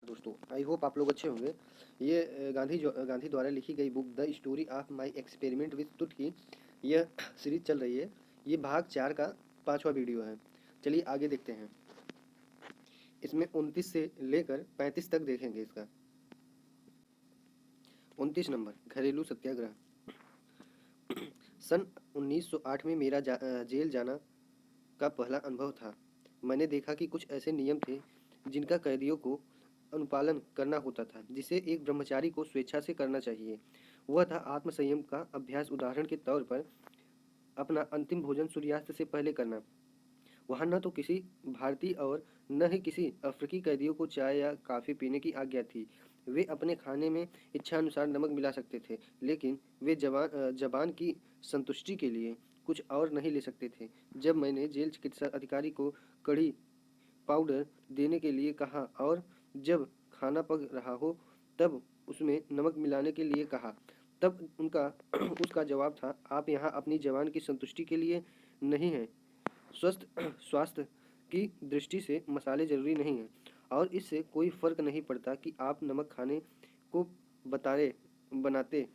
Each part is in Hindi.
दोस्तों, आई होप आप लोग अच्छे होंगे। ये गांधी द्वारा लिखी गई book the story of my experiment with तुर्क की यह सीरीज चल रही है। ये भाग 4 का 5वां वीडियो है। चलिए आगे देखते हैं। इसमें 29 से लेकर 35 तक देखेंगे। इसका 29 नंबर, घरेलू सत्याग्रह। सन 1908 में मेरा जेल जाना का पहला अनुभव था। मैंने देखा कि कुछ ऐसे नियम थे जिनका कैदियों को अनुपालन करना होता था, जिसे एक ब्रह्मचारी को स्वेच्छा से करना चाहिए। वह था आत्मसंयम का अभ्यास। उदाहरण के तौर पर अपना अंतिम भोजन सूर्यास्त से पहले करना। वहाँ न तो किसी भारतीय और न ही किसी अफ्रीकी कैदियों को चाय या कॉफ़ी पीने की आज्ञा थी। वे अपने खाने में इच्छानुसार नमक मिला सकते थे, लेकिन वे जबान की संतुष्टि के लिए कुछ और नहीं ले सकते थे। जब मैंने जेल चिकित्सा अधिकारी को कढ़ी पाउडर देने के लिए कहा और जब खाना पक रहा हो तब उसमें नमक मिलाने के लिए कहा, तब उसका जवाब था, आप यहाँ अपनी जबान की संतुष्टि के लिए नहीं हैं। स्वास्थ्य की दृष्टि से मसाले ज़रूरी नहीं हैं और इससे कोई फ़र्क नहीं पड़ता कि आप नमक खाने को बनाते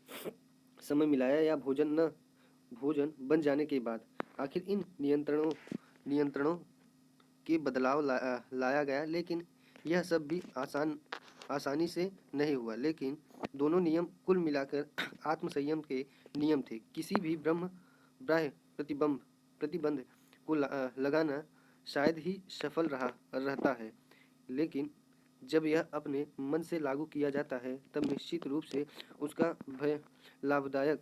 समय मिलाया या भोजन बन जाने के बाद। आखिर इन नियंत्रणों के बदलाव लाया गया, लेकिन यह सब भी आसानी से नहीं हुआ। लेकिन दोनों नियम कुल मिलाकर आत्मसंयम के नियम थे। किसी भी बाह्य प्रतिबंध को लगाना शायद ही सफल रहता है, लेकिन जब यह अपने मन से लागू किया जाता है तब निश्चित रूप से उसका भय लाभदायक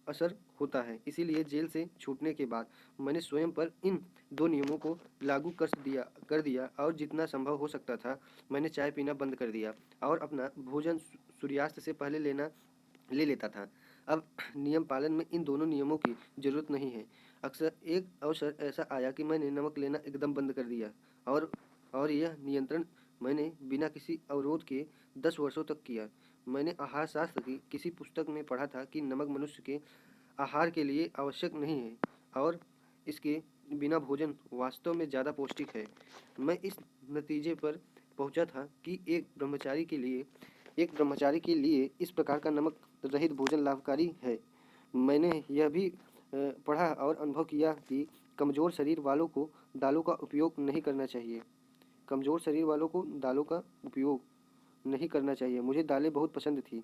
असर होता है। इसीलिए जेल से छूटने के बाद मैंने स्वयं पर इन दो नियमों को लागू कर दिया और जितना संभव हो सकता था मैंने चाय पीना बंद कर दिया और अपना भोजन सूर्यास्त से पहले ले लेता था। अब नियम पालन में इन दोनों नियमों की जरूरत नहीं है। अक्सर एक अवसर ऐसा आया कि मैंने नमक लेना एकदम बंद कर दिया और यह नियंत्रण मैंने बिना किसी अवरोध के 10 वर्षों तक किया। मैंने आहार शास्त्र की किसी पुस्तक में पढ़ा था कि नमक मनुष्य के आहार के लिए आवश्यक नहीं है और इसके बिना भोजन वास्तव में ज़्यादा पौष्टिक है। मैं इस नतीजे पर पहुंचा था कि एक ब्रह्मचारी के लिए इस प्रकार का नमक रहित भोजन लाभकारी है। मैंने यह भी पढ़ा और अनुभव किया कि कमज़ोर शरीर वालों को दालों का उपयोग नहीं करना चाहिए। कमज़ोर शरीर वालों को दालों का उपयोग नहीं करना चाहिए। मुझे दालें बहुत पसंद थी।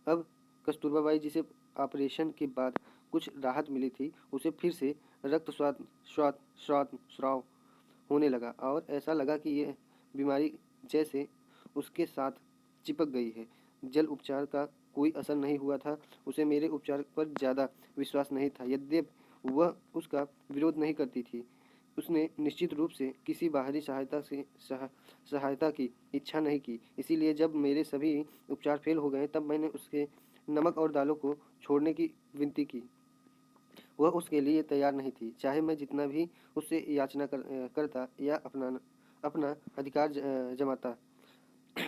अब कस्तूरबा बाई जिसे ऑपरेशन के बाद कुछ राहत मिली थी, उसे फिर से रक्त स्राव होने लगा और ऐसा लगा कि यह बीमारी जैसे उसके साथ चिपक गई है। जल उपचार का कोई असर नहीं हुआ था। उसे मेरे उपचार पर ज़्यादा विश्वास नहीं था, यद्यपि वह उसका विरोध नहीं करती थी। उसने निश्चित रूप से किसी बाहरी सहायता की इच्छा नहीं की। इसीलिए जब मेरे सभी उपचार फेल हो गए तब मैंने उसके नमक और दालों को छोड़ने की विनती की। वह उसके लिए तैयार नहीं थी, चाहे मैं जितना भी उससे याचना करता या अपना अधिकार जमाता।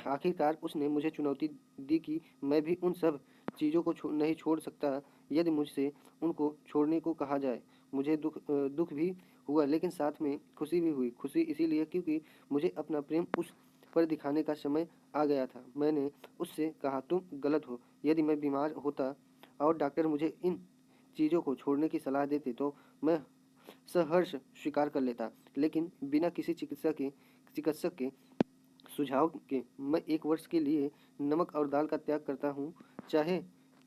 आखिरकार उसने मुझे चुनौती दी कि मैं भी उन सब चीज़ों को नहीं छोड़ सकता यदि मुझसे उनको छोड़ने को कहा जाए। मुझे दुख भी हुआ, लेकिन साथ में खुशी भी हुई। खुशी इसीलिए क्योंकि मुझे अपना प्रेम उस पर दिखाने का समय आ गया था। मैंने उससे कहा, तुम गलत हो। यदि मैं बीमार होता और डॉक्टर मुझे इन चीज़ों को छोड़ने की सलाह देते तो मैं सहर्ष स्वीकार कर लेता, लेकिन बिना किसी चिकित्सक के सुझाव के मैं 1 वर्ष के लिए नमक और दाल का त्याग करता हूँ, चाहे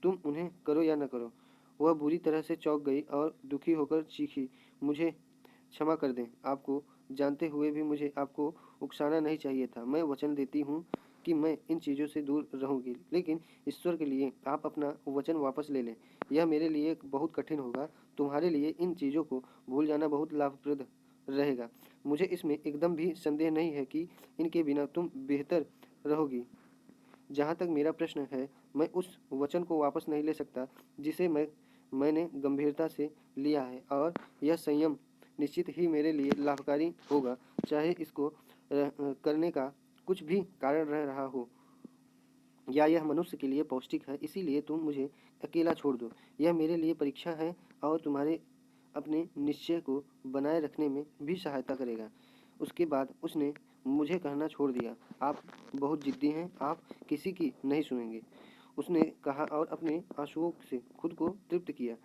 तुम उन्हें करो या न करो। वह बुरी तरह से चौंक गई और दुखी होकर चीखी, मुझे क्षमा कर दें। आपको जानते हुए भी मुझे आपको उकसाना नहीं चाहिए था। मैं वचन देती हूँ कि मैं इन चीज़ों से दूर रहूँगी, लेकिन ईश्वर के लिए आप अपना वचन वापस ले लें। यह मेरे लिए बहुत कठिन होगा। तुम्हारे लिए इन चीज़ों को भूल जाना बहुत लाभप्रद रहेगा। मुझे इसमें एकदम भी संदेह नहीं है कि इनके बिना तुम बेहतर रहोगी। जहाँ तक मेरा प्रश्न है, मैं उस वचन को वापस नहीं ले सकता जिसे मैंने गंभीरता से लिया है, और यह संयम निश्चित ही मेरे लिए लाभकारी होगा, चाहे इसको करने का कुछ भी कारण रह रहा हो या यह मनुष्य के लिए पौष्टिक है। इसीलिए तुम मुझे अकेला छोड़ दो। यह मेरे लिए परीक्षा है और तुम्हारे अपने निश्चय को बनाए रखने में भी सहायता करेगा। उसके बाद उसने मुझे कहना छोड़ दिया, आप बहुत जिद्दी हैं, आप किसी की नहीं सुनेंगे, उसने कहा और अपने आंसुओं से खुद को तृप्त किया।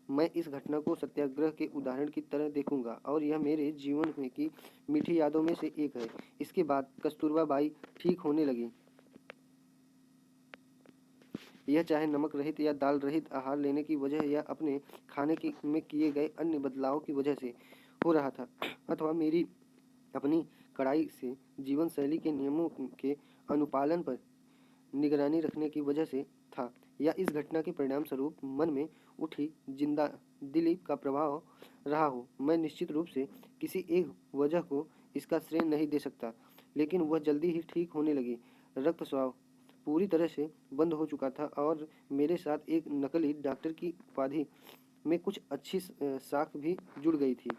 मैं इस घटना को सत्याग्रह के उदाहरण की तरह देखूंगा और यह मेरे जीवन में की मीठी यादों में से एक है। इसके बाद कस्तूरबा बाई ठीक होने लगी। यह चाहे नमक रहित या दाल रहित आहार लेने की वजह या अपने खाने में किए गए अन्य बदलाव की वजह से हो रहा था, अथवा मेरी अपनी कड़ाई से जीवन शैली के नियमों के अनुपालन पर निगरानी रखने की वजह से था, या इस घटना के परिणाम स्वरूप मन में उठी जिंदा दिली का प्रभाव रहा हो, मैं निश्चित रूप से किसी एक वजह को इसका श्रेय नहीं दे सकता। लेकिन वह जल्दी ही ठीक होने लगी। रक्तस्राव पूरी तरह से बंद हो चुका था और मेरे साथ एक नकली डॉक्टर की उपाधि में कुछ अच्छी साख भी जुड़ गई थी।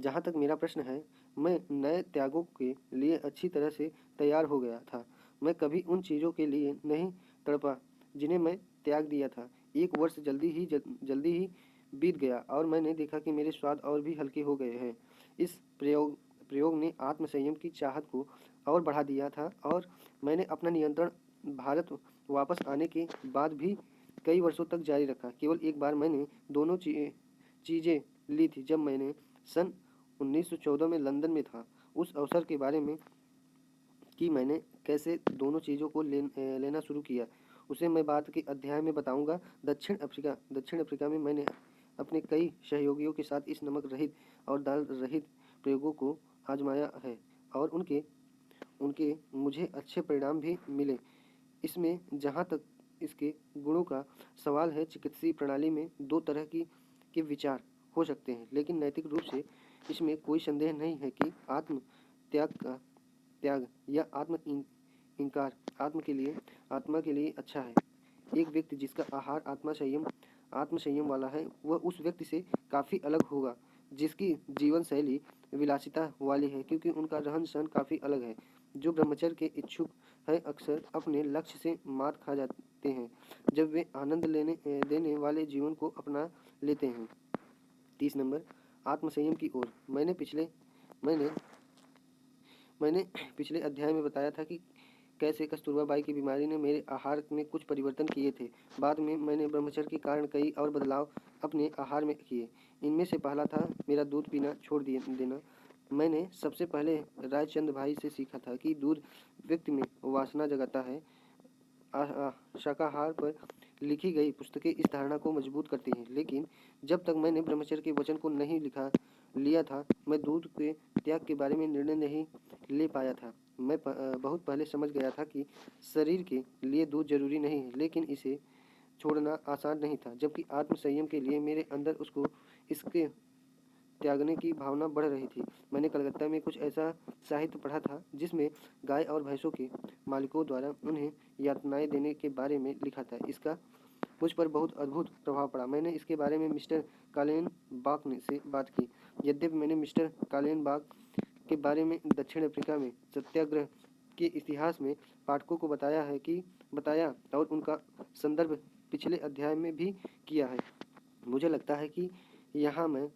जहाँ तक मेरा प्रश्न है, मैं नए त्यागों के लिए अच्छी तरह से तैयार हो गया था। मैं कभी उन चीज़ों के लिए नहीं तड़पा जिन्हें मैं त्याग दिया था। एक वर्ष जल्दी ही बीत गया और मैंने देखा कि मेरे स्वाद और भी हल्के हो गए हैं। इस प्रयोग ने आत्मसंयम की चाहत को और बढ़ा दिया था और मैंने अपना नियंत्रण भारत वापस आने के बाद भी कई वर्षों तक जारी रखा। केवल एक बार मैंने दोनों चीज़ें ली थी जब मैंने सन 1914 में लंदन में था। उस अवसर के बारे में कि मैंने कैसे दोनों चीज़ों को लेना शुरू किया, उसे मैं बाद के अध्याय में बताऊंगा। दक्षिण अफ्रीका में मैंने अपने कई सहयोगियों के साथ इस नमक रहित और दाल रहित प्रयोगों को आजमाया है और उनके उनके मुझे अच्छे परिणाम भी मिले। इसमें जहाँ तक इसके गुणों का सवाल है, चिकित्सीय प्रणाली में दो तरह के विचार हो सकते हैं, लेकिन नैतिक रूप से इसमें कोई संदेह नहीं है कि आत्म त्याग या इनकार आत्मा के लिए अच्छा है। एक व्यक्ति जिसका आहार आत्म संयम वाला है, वह उस व्यक्ति से काफ़ी अलग होगा जिसकी जीवन शैली विलासिता वाली है, क्योंकि उनका रहन सहन काफ़ी अलग है। जो ब्रह्मचर्य के इच्छुक है अक्सर अपने लक्ष्य से मात खा जाते हैं जब वे आनंद देने वाले जीवन को अपना लेते हैं। 30 नंबर, आत्मसंयम की ओर। मैंने पिछले अध्याय में बताया था कि कैसे कस्तूरबा बाई की बीमारी ने मेरे आहार में कुछ परिवर्तन किए थे। बाद में मैंने ब्रह्मचर्य के कारण कई और बदलाव अपने आहार में किए। इनमें से पहला था मेरा दूध पीना छोड़ देना। मैंने सबसे पहले रायचंद भाई से सीखा था कि दूध व्यक्ति में वासना जगाता है। शाकाहार पर लिखी गई पुस्तकें इस धारणा को मजबूत करती हैं, लेकिन जब तक मैंने ब्रह्मचर्य के वचन को नहीं लिया था, मैं दूध के त्याग के बारे में निर्णय नहीं ले पाया था। मैं बहुत पहले समझ गया था कि शरीर के लिए दूध जरूरी नहीं है, लेकिन इसे छोड़ना आसान नहीं था, जबकि आत्म संयम के लिए मेरे अंदर इसके त्यागने की भावना बढ़ रही थी। मैंने कलकत्ता में कुछ ऐसा साहित्य पढ़ा था जिसमें गाय और भैंसों के मालिकों द्वारा उन्हें यातनाएं देने के बारे में लिखा था। इसका मुझ पर बहुत अद्भुत प्रभाव पड़ा। मैंने इसके बारे में मिस्टर कालेनबाख से बात की। यद्यपि मैंने मिस्टर कालेनबाख के बारे में दक्षिण अफ्रीका में सत्याग्रह के इतिहास में पाठकों को बताया और उनका संदर्भ पिछले अध्याय में भी किया है, मुझे लगता है कि यहाँ मैं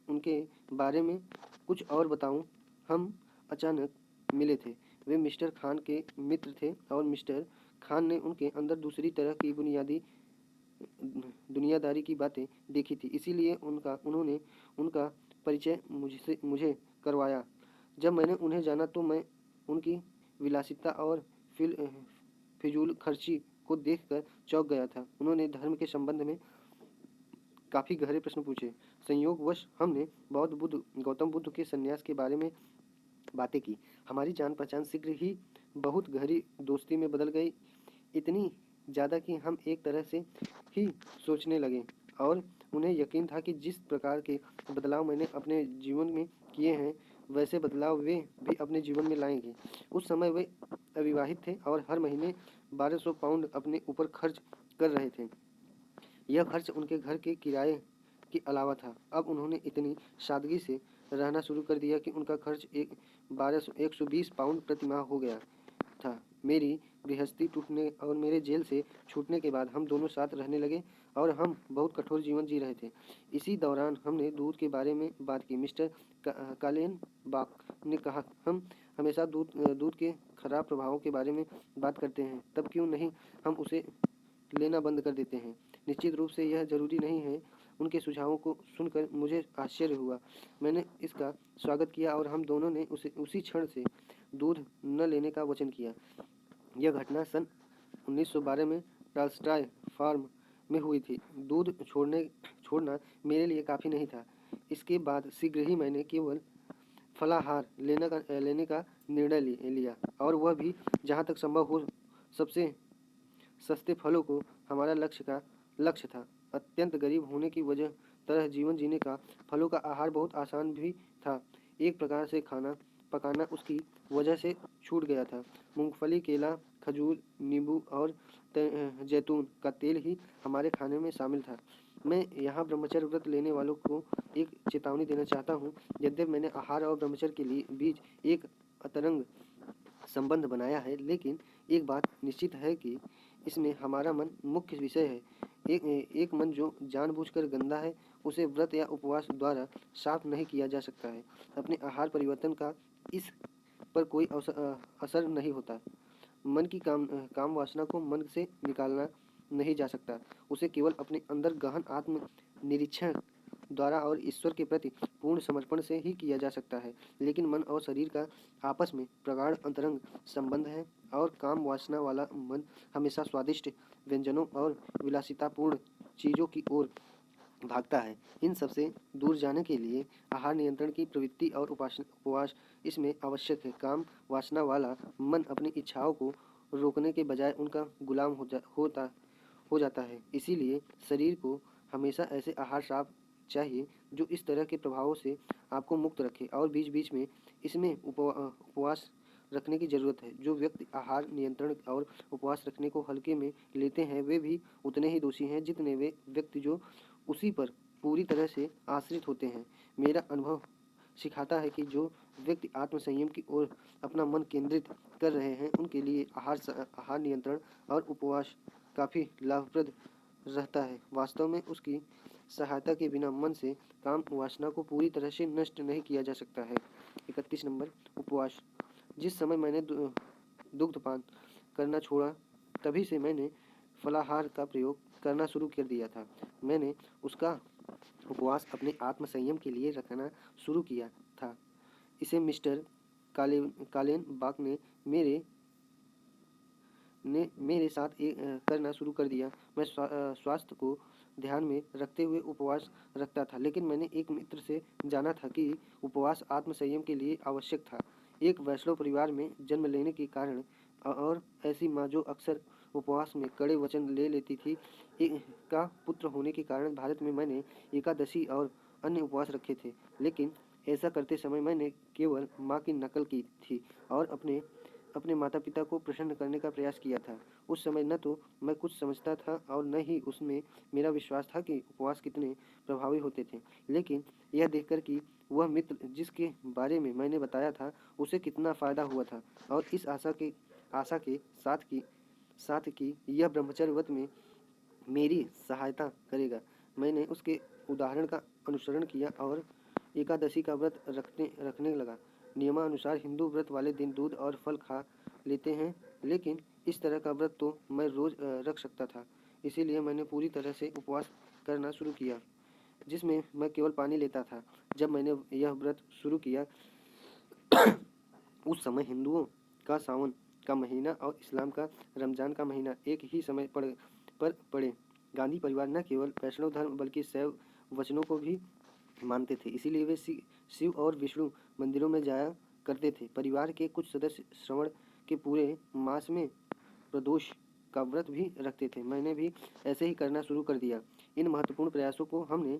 उनके बारे में कुछ और बताऊं। हम अचानक मिले थे। वे मिस्टर खान के मित्र थे और मिस्टर खान ने उनके अंदर दूसरी तरह की दुनियादारी की बातें देखी थी, इसीलिए उन्होंने उनका परिचय मुझे करवाया। जब मैंने उन्हें जाना तो मैं उनकी विलासिता और फिजूल खर्ची को देखकर चौंक गया था। उन्होंने धर्म के संबंध में काफ़ी गहरे प्रश्न पूछे। संयोगवश हमने गौतम बुद्ध के संन्यास के बारे में बातें की। हमारी जान पहचान शीघ्र ही बहुत गहरी दोस्ती में बदल गई, इतनी ज़्यादा कि हम एक तरह से ही सोचने लगे और उन्हें यकीन था कि जिस प्रकार के बदलाव मैंने अपने जीवन में किए हैं, वैसे बदलाव वे भी अपने जीवन में लाएंगे। उस समय वे अविवाहित थे और हर महीने 1200 पाउंड अपने ऊपर खर्च कर रहे थे। यह खर्च उनके घर के किराए के अलावा था। अब उन्होंने इतनी सादगी से रहना शुरू कर दिया कि उनका खर्च 120 पाउंड प्रति माह हो गया था। मेरी गृहस्थी टूटने और मेरे जेल से छूटने के बाद हम दोनों साथ रहने लगे और हम बहुत कठोर जीवन जी रहे थे। इसी दौरान हमने दूध के बारे में बात की। मिस्टर कालेनबाख ने कहा, हम हमेशा दूध के खराब प्रभावों के बारे में बात करते हैं, तब क्यों नहीं हम उसे लेना बंद कर देते हैं? निश्चित रूप से यह जरूरी नहीं है। उनके सुझावों को सुनकर मुझे आश्चर्य हुआ। मैंने इसका स्वागत किया और हम दोनों ने उसी क्षण से दूध न लेने का वचन किया। यह घटना सन 1912 में टॉल्स्टॉय फार्म में हुई थी। दूध छोड़ना मेरे लिए काफ़ी नहीं था। इसके बाद शीघ्र ही मैंने केवल फलाहार लेने का निर्णय लिया, और वह भी जहाँ तक संभव हो सबसे सस्ते फलों को हमारा लक्ष्य था। अत्यंत गरीब होने की वजह तरह जीवन जीने का फलों का आहार बहुत आसान भी था। एक प्रकार से खाना पकाना उसकी वजह से छूट गया था। मूंगफली, केला, खजूर, नींबू और जैतून का तेल ही हमारे खाने में शामिल था। मैं यहाँ ब्रह्मचर्य व्रत लेने वालों को एक चेतावनी देना चाहता हूँ। यद्यपि मैंने आहार और ब्रह्मचर्य के लिए बीच एक अतरंग संबंध बनाया है, लेकिन एक बात निश्चित है कि इसमें हमारा मन मुख्य विषय है। एक मन जो जानबूझकर गंदा है, उसे व्रत या उपवास द्वारा साफ नहीं किया जा सकता है। अपने आहार परिवर्तन का इस पर कोई असर नहीं होता। मन की काम वासना को मन से निकालना नहीं जा सकता। उसे केवल अपने अंदर गहन आत्म निरीक्षण द्वारा और ईश्वर के प्रति पूर्ण समर्पण से ही किया जा सकता है। लेकिन मन और शरीर का आपस में प्रगाढ़ अंतरंग संबंध है, और काम वासना वाला मन हमेशा स्वादिष्ट व्यंजनों और विलासितापूर्ण चीज़ों की ओर भागता है। इन सबसे दूर जाने के लिए आहार नियंत्रण की प्रवृत्ति और उपवास इसमें आवश्यक है। काम वासना वाला मन अपनी इच्छाओं को रोकने के बजाय उनका गुलाम हो जाता है। इसीलिए शरीर को हमेशा ऐसे आहार साफ चाहिए जो इस तरह के प्रभावों से आपको मुक्त रखे, और बीच बीच में इसमें उपवास रखने की ज़रूरत है। जो व्यक्ति आहार नियंत्रण और उपवास रखने को हल्के में लेते हैं, वे भी उतने ही दोषी हैं जितने वे व्यक्ति जो उसी पर पूरी तरह से आश्रित होते हैं। मेरा अनुभव सिखाता है कि जो व्यक्ति आत्म संयम की ओर अपना मन केंद्रित कर रहे हैं, उनके लिए आहार नियंत्रण और उपवास काफ़ी लाभप्रद रहता है। वास्तव में उसकी सहायता के बिना मन से काम वासना को पूरी तरह से नष्ट नहीं किया जा सकता है। 31 नंबर, उपवास। जिस समय मैंने दुग्धपान करना छोड़ा, तभी से मैंने फलाहार का प्रयोग करना शुरू कर दिया था। मैंने उसका उपवास अपने आत्म संयम के लिए रखना शुरू किया था। इसे मिस्टर कालेनबाक ने मेरे साथ करना शुरू कर दिया। मैं स्वास्थ्य को ध्यान में रखते हुए उपवास रखता था, लेकिन मैंने एक मित्र से जाना था कि उपवास आत्म संयम के लिए आवश्यक था। एक वैष्णव परिवार में जन्म लेने के कारण और ऐसी माँ जो अक्सर उपवास में कड़े वचन ले लेती थी का पुत्र होने के कारण भारत में मैंने एकादशी और अन्य उपवास रखे थे। लेकिन ऐसा करते समय मैंने केवल माँ की नकल की थी और अपने माता पिता को प्रसन्न करने का प्रयास किया था। उस समय न तो मैं कुछ समझता था और न ही उसमें मेरा विश्वास था कि उपवास कितने प्रभावी होते थे, लेकिन यह देखकर कि वह मित्र जिसके बारे में मैंने बताया था उसे कितना फ़ायदा हुआ था, और इस आशा के साथ कि यह ब्रह्मचर्य व्रत में मेरी सहायता करेगा, मैंने उसके उदाहरण का अनुसरण किया और एकादशी का व्रत रखने लगा। नियमानुसार हिंदू व्रत वाले दिन दूध और फल खा लेते हैं, लेकिन इस तरह का व्रत तो मैं रोज़ रख सकता था। इसीलिए मैंने पूरी तरह से उपवास करना शुरू किया, जिसमें मैं केवल पानी लेता था। जब मैंने यह व्रत शुरू किया उस समय हिंदुओं का सावन का महीना और इस्लाम का रमज़ान का महीना एक ही समय पर पड़े। गांधी परिवार न केवल वैष्णव धर्म बल्कि शैव वचनों को भी मानते थे, इसीलिए वे शिव और विष्णु मंदिरों में जाया करते थे। परिवार के कुछ सदस्य श्रवण के पूरे मास में प्रदोष का व्रत भी रखते थे। मैंने भी ऐसे ही करना शुरू कर दिया। इन महत्वपूर्ण प्रयासों को हमने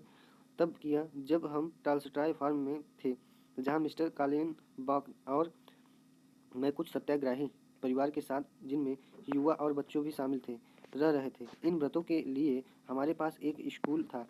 तब किया जब हम टॉल्स्टॉय फार्म में थे, जहाँ मिस्टर कालेनबाक और मैं कुछ सत्याग्रही परिवार के साथ, जिनमें युवा और बच्चों भी शामिल थे, रह रहे थे। इन व्रतों के लिए हमारे पास एक स्कूल था।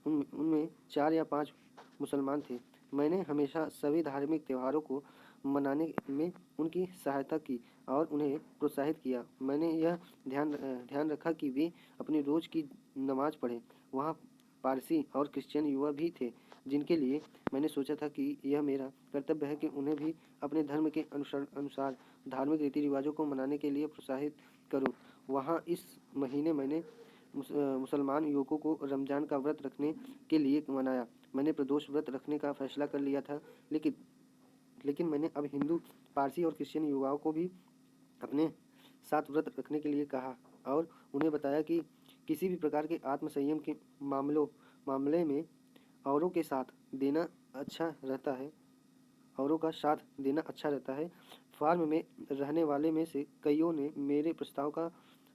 उनमें 4 या 5 मुसलमान थे। मैंने हमेशा सभी धार्मिक त्योहारों को मनाने में उनकी सहायता की और उन्हें प्रोत्साहित किया। मैंने यह ध्यान रखा कि वे अपनी रोज़ की नमाज पढ़ें। वहाँ पारसी और क्रिश्चियन युवा भी थे। जिनके लिए मैंने सोचा था कि यह मेरा कर्तव्य है कि उन्हें भी अपने धर्म के अनुसार धार्मिक रीति रिवाजों को मनाने के लिए प्रोत्साहित करूं। वहाँ इस महीने मैंने मुसलमान युवकों को रमज़ान का व्रत रखने के लिए मनाया। मैंने प्रदोष व्रत रखने का फैसला कर लिया था, लेकिन मैंने अब हिंदू, पारसी और क्रिश्चियन युवाओं को भी अपने साथ व्रत रखने के लिए कहा और उन्हें बताया कि किसी भी प्रकार के आत्मसंयम के मामले में औरों के साथ देना अच्छा रहता है औरों का साथ देना अच्छा रहता है। फार्म में रहने वाले में से कईयों ने मेरे प्रस्ताव का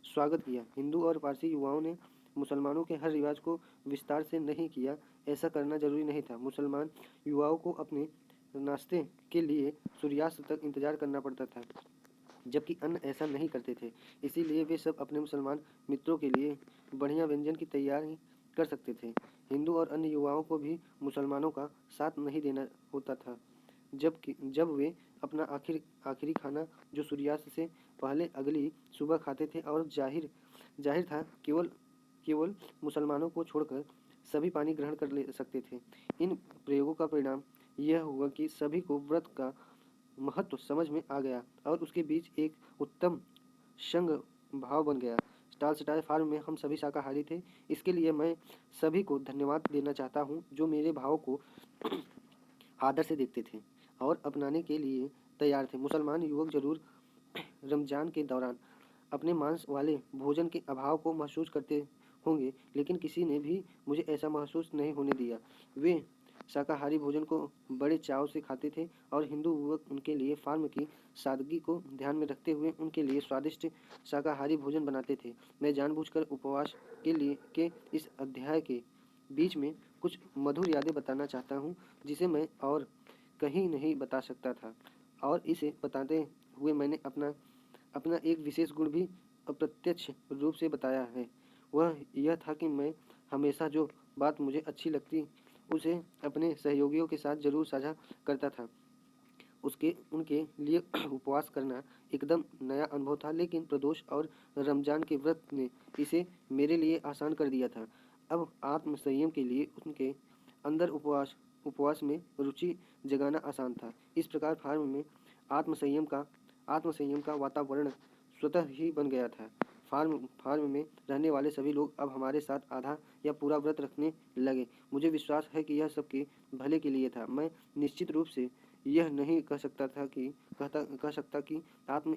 स्वागत किया। हिंदू और पारसी युवाओं ने मुसलमानों के हर रिवाज को विस्तार से नहीं किया। ऐसा करना जरूरी नहीं था। मुसलमान युवाओं को अपने नाश्ते के लिए सूर्यास्त तक इंतजार करना पड़ता था, जबकि अन्य ऐसा नहीं करते थे। इसीलिए वे सब अपने मुसलमान मित्रों के लिए बढ़िया व्यंजन की तैयारी कर सकते थे। हिंदू और अन्य युवाओं को भी मुसलमानों का साथ नहीं देना होता था, जब वे अपना आखिरी खाना जो सूर्यास्त से पहले अगली सुबह खाते थे, और जाहिर था केवल मुसलमानों को छोड़कर सभी पानी ग्रहण कर ले सकते थे। इन प्रयोगों का परिणाम यह हुआ कि सभी को व्रत का महत्व समझ में आ गया और उसके बीच एक उत्तम संग भाव बन गया। स्टाल फार्म में हम सभी शाकाहारी थे। इसके लिए मैं सभी को धन्यवाद देना चाहता हूँ जो मेरे भाव को आदर से देखते थे और अपनाने के लिए तैयार थे। मुसलमान युवक जरूर रमजान के दौरान अपने मांस वाले भोजन के अभाव को महसूस करते होंगे, लेकिन किसी ने भी मुझे ऐसा महसूस नहीं होने दिया। वे शाकाहारी भोजन को बड़े चाव से खाते थे और हिंदू युवक उनके लिए फार्म की सादगी को ध्यान में रखते हुए उनके लिए स्वादिष्ट शाकाहारी भोजन बनाते थे। मैं जानबूझकर उपवास के इस अध्याय के बीच में कुछ मधुर यादें बताना चाहता हूँ, जिसे मैं और कहीं नहीं बता सकता था, और इसे बताते हुए मैंने अपना एक विशेष गुण भी अप्रत्यक्ष रूप से बताया है। वह यह था कि मैं हमेशा जो बात मुझे अच्छी लगती उसे अपने सहयोगियों के साथ जरूर साझा करता था। उनके लिए उपवास करना एकदम नया अनुभव था, लेकिन प्रदोष और रमजान के व्रत ने इसे मेरे लिए आसान कर दिया था। अब आत्मसंयम के लिए उनके अंदर उपवास में रुचि जगाना आसान था। इस प्रकार फार्म में आत्मसंयम का वातावरण स्वतः ही बन गया था। फार्म में रहने वाले सभी लोग अब हमारे साथ आधा या पूरा व्रत रखने लगे। मुझे विश्वास है कि यह सबके भले के लिए था। मैं निश्चित रूप से यह नहीं कह सकता कि आत्म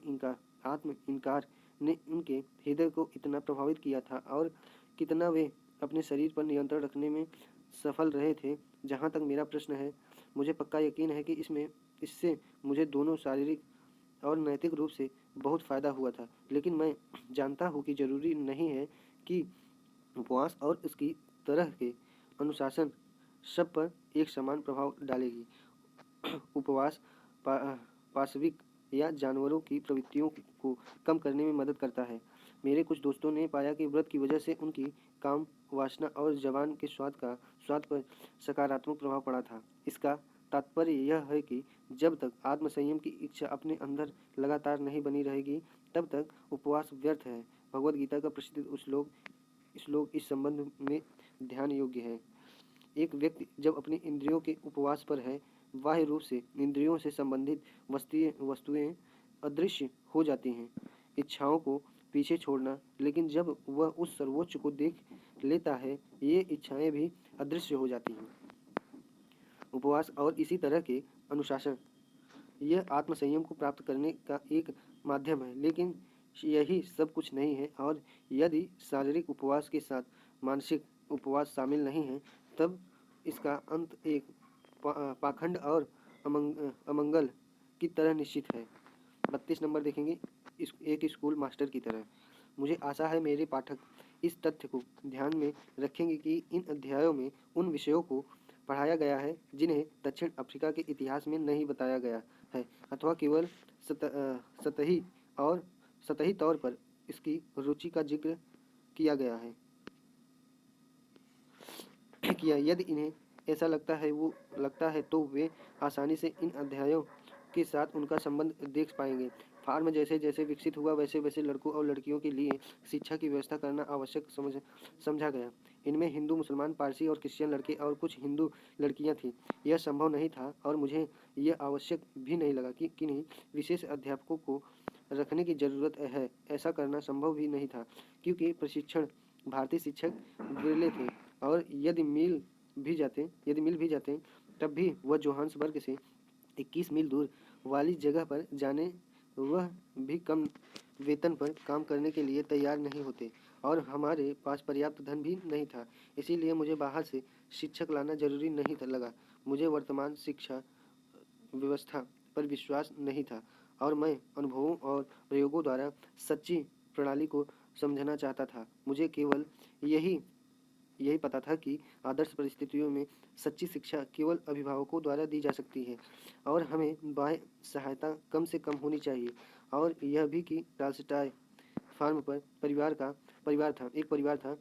इनकार ने उनके हृदय को इतना प्रभावित किया था और कितना वे अपने शरीर पर नियंत्रण रखने में सफल रहे थे। जहाँ तक मेरा प्रश्न है, मुझे पक्का यकीन है कि इससे मुझे दोनों शारीरिक और नैतिक रूप से बहुत फायदा हुआ था। लेकिन मैं जानता हूँ कि जरूरी नहीं है कि उपवास और इसकी तरह के अनुशासन सब पर एक समान प्रभाव डालेगी। उपवास पाशविक या जानवरों की प्रवृत्तियों को कम करने में मदद करता है। मेरे कुछ दोस्तों ने पाया कि व्रत की वजह से उनकी काम वासना और जबान के स्वाद पर सकारात्मक प्रभाव पड़ा था। इसका तात्पर्य यह है कि जब तक आत्मसंयम की इच्छा अपने अंदर लगातार नहीं बनी रहेगी, तब तक उपवास व्यर्थ है। भगवद गीता का प्रसिद्ध श्लोक इस संबंध में ध्यान योग्य है। एक व्यक्ति जब अपनी इंद्रियों के उपवास पर है, बाह्य रूप से इंद्रियों से संबंधित वस्तुएं अदृश्य हो जाती हैं, इच्छाओं को पीछे छोड़ना। लेकिन जब वह उस सर्वोच्च को देख लेता है, ये इच्छाएं भी अदृश्य हो जाती हैं। उपवास और इसी तरह के अनुशासन यह आत्मसंयम को प्राप्त करने का एक माध्यम है, लेकिन यही सब कुछ नहीं है। और यदि शारीरिक उपवास के साथ मानसिक उपवास शामिल नहीं है, तब इसका अंत एक पाखंड और अमंगल की तरह निश्चित है। 32 नंबर देखेंगे, एक स्कूल मास्टर की तरह। मुझे आशा है मेरे पाठक इस तथ्य को ध्यान में रखेंगे कि इन अध्यायों में उन विषयों को पढ़ाया गया है जिन्हें दक्षिण अफ्रीका के इतिहास में नहीं बताया गया है, अथवा केवल सतही तौर पर इसकी रुचि का जिक्र किया गया है। यदि इन्हें ऐसा लगता है तो वे आसानी से इन अध्यायों के साथ उनका संबंध देख पाएंगे। फार्म जैसे जैसे विकसित हुआ, वैसे वैसे लड़कों और लड़कियों के लिए शिक्षा की व्यवस्था करना आवश्यक समझा गया। इनमें हिंदू, मुसलमान, पारसी और क्रिश्चियन लड़के और कुछ हिंदू लड़कियां थीं। यह संभव नहीं था और मुझे यह आवश्यक भी नहीं लगा कि किन्हीं विशेष अध्यापकों को रखने की ज़रूरत है। ऐसा करना संभव भी नहीं था क्योंकि प्रशिक्षण भारतीय शिक्षक विरले थे और यदि मिल भी जाते तब भी वह जोहान्सबर्ग से 21 मील दूर वाली जगह पर जाने, वह भी कम वेतन पर काम करने के लिए तैयार नहीं होते और हमारे पास पर्याप्त धन भी नहीं था। इसीलिए मुझे बाहर से शिक्षक लाना जरूरी नहीं लगा। मुझे वर्तमान शिक्षा व्यवस्था पर विश्वास नहीं था और मैं अनुभवों और प्रयोगों द्वारा सच्ची प्रणाली को समझना चाहता था। मुझे केवल यही यही पता था कि आदर्श परिस्थितियों में सच्ची शिक्षा केवल अभिभावकों द्वारा दी जा सकती है और हमें बाह्य सहायता कम से कम होनी चाहिए। और यह भी कि टालस्टॉय फार्म पर एक परिवार था।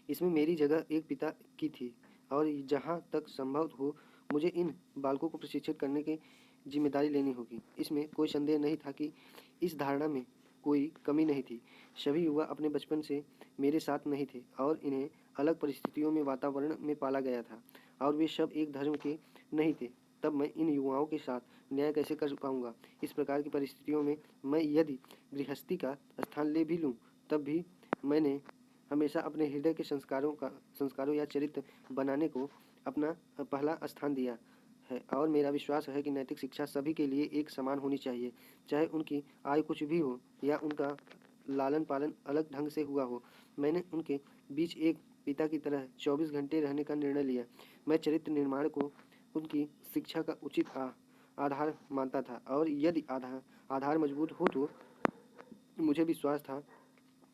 इसमें मेरी जगह एक पिता की थी और जहाँ तक संभव हो मुझे इन बालकों को प्रशिक्षित करने की जिम्मेदारी लेनी होगी। इसमें कोई संदेह नहीं था कि इस धारणा में कोई कमी नहीं थी। सभी युवा अपने बचपन से मेरे साथ नहीं थे और इन्हें अलग परिस्थितियों में वातावरण में पाला गया था और वे सब एक धर्म के नहीं थे। तब मैं इन युवाओं के साथ न्याय कैसे कर पाऊंगा? इस प्रकार की परिस्थितियों में मैं यदि गृहस्थी का स्थान ले भी लूँ तब भी मैंने हमेशा अपने हृदय के संस्कारों या चरित्र बनाने को अपना पहला स्थान दिया है और मेरा विश्वास है कि नैतिक शिक्षा सभी के लिए एक समान होनी चाहिए, चाहे उनकी आय कुछ भी हो या उनका लालन पालन अलग ढंग से हुआ हो। मैंने उनके बीच एक पिता की तरह 24 घंटे रहने का निर्णय लिया। मैं चरित्र निर्माण को उनकी शिक्षा का उचित आधार मानता था और यदि आधार मजबूत हो तो मुझे विश्वास था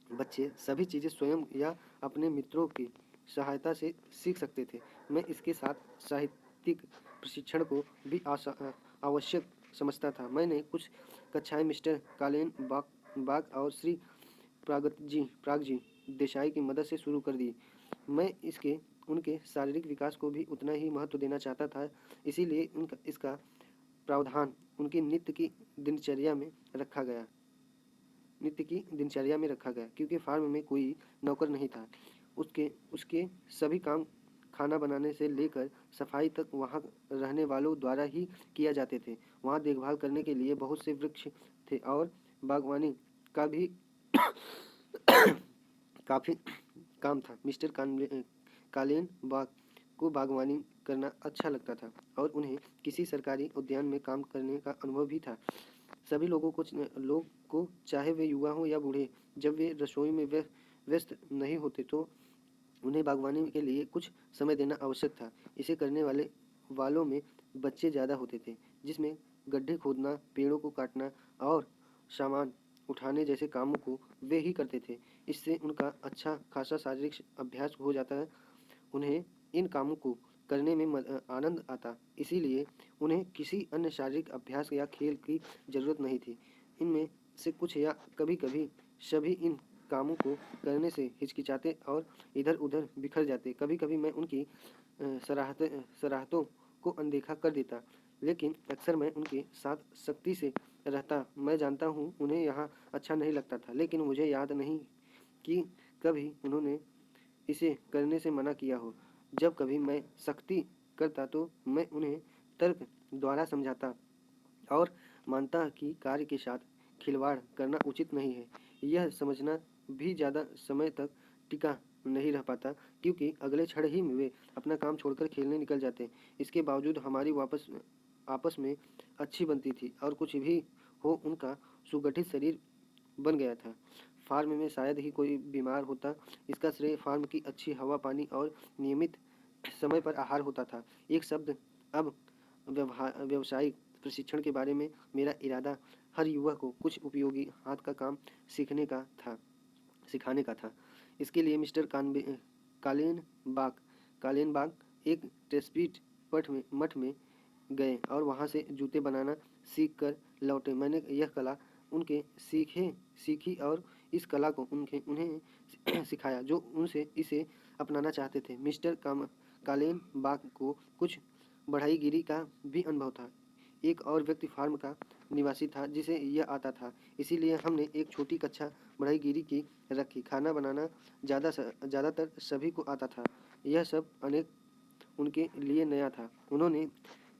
बच्चे सभी चीज़ें स्वयं या अपने मित्रों की सहायता से सीख सकते थे। मैं इसके साथ साहित्यिक प्रशिक्षण को भी आवश्यक समझता था। मैंने कुछ कक्षाएं मिस्टर कालेन बाग और श्री प्रागजी देसाई की मदद से शुरू कर दी। मैं उनके शारीरिक विकास को भी उतना ही महत्व देना चाहता था, इसीलिए इसका प्रावधान उनकी नित्य की दिनचर्या में रखा गया। क्योंकि फार्म में कोई नौकर नहीं था, उसके सभी काम खाना बनाने से लेकर सफाई तक वहाँ रहने वालों द्वारा ही किया जाते थे। वहाँ देखभाल करने के लिए बहुत से वृक्ष थे और बागवानी का भी काफ़ी काम था। मिस्टर कालेन बाग को बागवानी करना अच्छा लगता था और उन्हें किसी सरकारी उद्यान में काम करने का अनुभव भी था। सभी लोग को चाहे वे युवा हों या बूढ़े, जब वे रसोई में व्यस्त नहीं होते तो उन्हें बागवानी के लिए कुछ समय देना आवश्यक था। इसे करने वालों में बच्चे ज़्यादा होते थे, जिसमें गड्ढे खोदना, पेड़ों को काटना और सामान उठाने जैसे कामों को वे ही करते थे। इससे उनका अच्छा खासा शारीरिक अभ्यास हो जाता है। उन्हें इन कामों को करने में आनंद आता, इसीलिए उन्हें किसी अन्य शारीरिक अभ्यास या खेल की ज़रूरत नहीं थी। इनमें से कुछ या कभी-कभी सभी इन कामों को करने से हिचकिचाते और इधर-उधर बिखर जाते। कभी-कभी मैं उनकी सराहतों को अनदेखा कर देता, लेकिन अक्सर मैं उनके साथ सख्ती से रहता। मैं जानता हूँ उन्हें यहाँ अच्छा नहीं लगता था, लेकिन मुझे याद नहीं कि कभी उन्होंने इसे करने से मना किया हो। जब कभी मैं सख्ती करता तो मैं उन्हें तर्क द्वारा समझाता और मानता कि कार्य के साथ खिलवाड़ करना उचित नहीं है। यह समझना भी ज़्यादा समय तक टिका नहीं रह पाता क्योंकि अगले क्षण ही वे अपना काम छोड़कर खेलने निकल जाते। इसके बावजूद हमारी आपस में अच्छी बनती थी और कुछ भी हो उनका सुगठित शरीर बन गया था। फार्म में शायद ही कोई बीमार होता। इसका श्रेय फार्म की अच्छी हवा पानी और नियमित समय पर आहार होता था। एक शब्द अब व्यावसायिक प्रशिक्षण के बारे में मेरा इरादा हर युवा को कुछ उपयोगी हाथ का काम सिखाने का था। इसके लिए मिस्टर कालेनबाग एक टेस्पिट मठ में गए और वहाँ से जूते बनाना सीख कर लौटे। मैंने यह कला उनके सीखी और इस कला को उन्हें सिखाया जो उनसे इसे अपनाना चाहते थे। मिस्टर कालेनबाग को कुछ बढ़ाईगिरी का भी अनुभव था। एक और व्यक्ति फार्म का निवासी था जिसे यह आता था, इसीलिए हमने एक छोटी कक्षा बढ़ईगिरी की रखी। खाना बनाना ज़्यादातर सभी को आता था। यह सब अनेक उनके लिए नया था। उन्होंने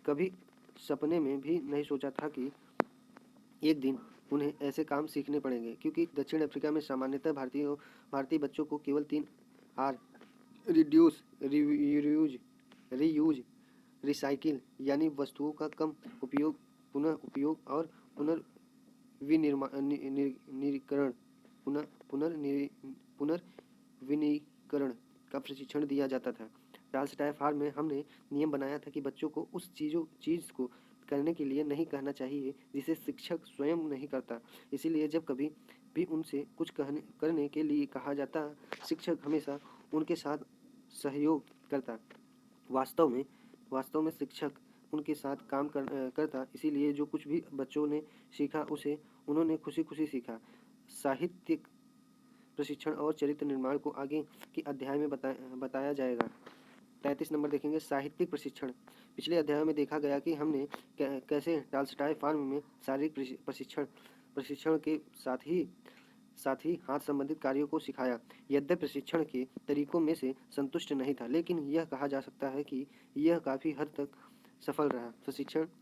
कभी सपने में भी नहीं सोचा था कि एक दिन उन्हें ऐसे काम सीखने पड़ेंगे, क्योंकि दक्षिण अफ्रीका में सामान्यतः भारतीय बच्चों को केवल 3 R reduce, reuse, reuse, recycle यानी वस्तुओं का कम उपयोग, पुनः उपयोग और पुनर्विनिर्माण पुनर्विनीकरण का प्रशिक्षण दिया जाता था। चार्ल्स टाय फार्म में हमने नियम बनाया था कि बच्चों को उस चीज़ को करने के लिए नहीं कहना चाहिए जिसे शिक्षक स्वयं नहीं करता। इसीलिए जब कभी भी उनसे कुछ करने के लिए कहा जाता, शिक्षक हमेशा उनके साथ सहयोग करता। वास्तव में शिक्षक उनके साथ काम करता, इसीलिए जो कुछ भी बच्चों ने सीखा उसे उन्होंने खुशी-खुशी सीखा। साहित्यिक प्रशिक्षण और चरित्र निर्माण को आगे के अध्याय में बताया जाएगा। 33 नंबर देखेंगे, साहित्यिक प्रशिक्षण। पिछले अध्याय में देखा गया कि हमने कैसे चार्ल्स टाय फार्म में शारीरिक प्रशिक्षण के साथ ही हाथ संबंधित कार्यों को सिखाया। यद्यपि प्रशिक्षण के तरीकों में से संतुष्ट नहीं था, लेकिन यह कहा जा सकता है कि यह काफ़ी हद तक सफल रहा।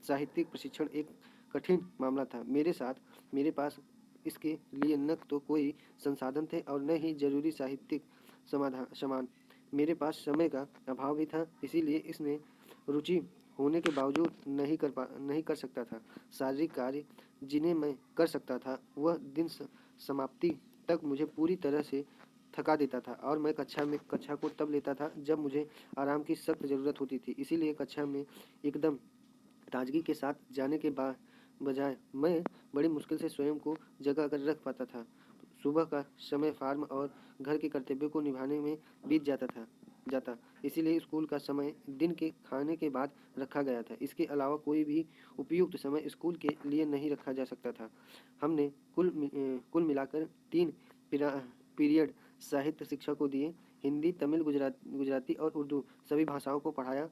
साहित्यिक प्रशिक्षण एक कठिन मामला था। मेरे पास इसके लिए न तो कोई संसाधन थे और न ही जरूरी साहित्यिक सामान। मेरे पास समय का अभाव भी था, इसीलिए इसमें रुचि होने के बावजूद नहीं कर सकता था। शारीरिक कार्य जिन्हें मैं कर सकता था वह दिन समाप्ति तक मुझे पूरी तरह से थका देता था, और मैं कक्षा को तब लेता था जब मुझे आराम की सख्त ज़रूरत होती थी। इसीलिए कक्षा में एकदम ताजगी के साथ जाने के बजाय मैं बड़ी मुश्किल से स्वयं को जगा कर रख पाता था। सुबह का समय फार्म और घर के कर्तव्यों को निभाने में बीत जाता, इसीलिए स्कूल का समय दिन के खाने के बाद रखा गया था। इसके अलावा कोई भी उपयुक्त समय स्कूल के लिए नहीं रखा जा सकता था। हमने कुल मिलाकर 3 पीरियड साहित्य शिक्षा को दिए। हिंदी, तमिल, गुजराती और उर्दू सभी भाषाओं को पढ़ाया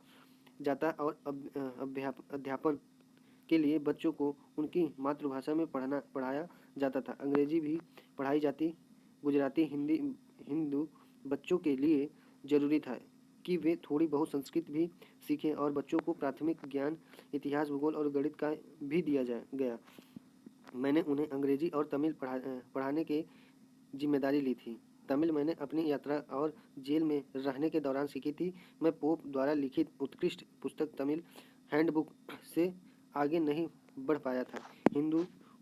जाता और अध्यापन के लिए बच्चों को उनकी मातृभाषा में पढ़ाया जाता था। अंग्रेजी भी पढ़ाई जाती। गुजराती, हिंदू बच्चों के लिए ज़रूरी था कि वे थोड़ी बहुत संस्कृत भी सीखें, और बच्चों को प्राथमिक ज्ञान इतिहास, भूगोल और गणित का भी दिया गया। मैंने उन्हें अंग्रेजी और तमिल पढ़ाने की जिम्मेदारी ली थी। तमिल मैंने अपनी यात्रा और जेल में रहने के दौरान सीखी थी। मैं पोप द्वारा लिखित उत्कृष्ट पुस्तक तमिल हैंडबुक से आगे नहीं बढ़ पाया था।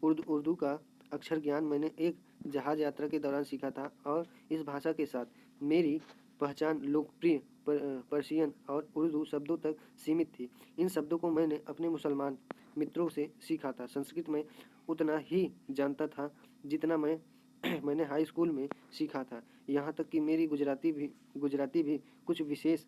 उर्दू का अक्षर ज्ञान मैंने एक जहाज यात्रा के दौरान सीखा था, और इस भाषा के साथ मेरी पहचान लोकप्रिय पर्शियन और उर्दू शब्दों तक सीमित थी। इन शब्दों को मैंने अपने मुसलमान मित्रों से सीखा था। संस्कृत में उतना ही जानता था जितना मैंने हाई स्कूल में सीखा था। यहाँ तक कि मेरी गुजराती भी कुछ विशेष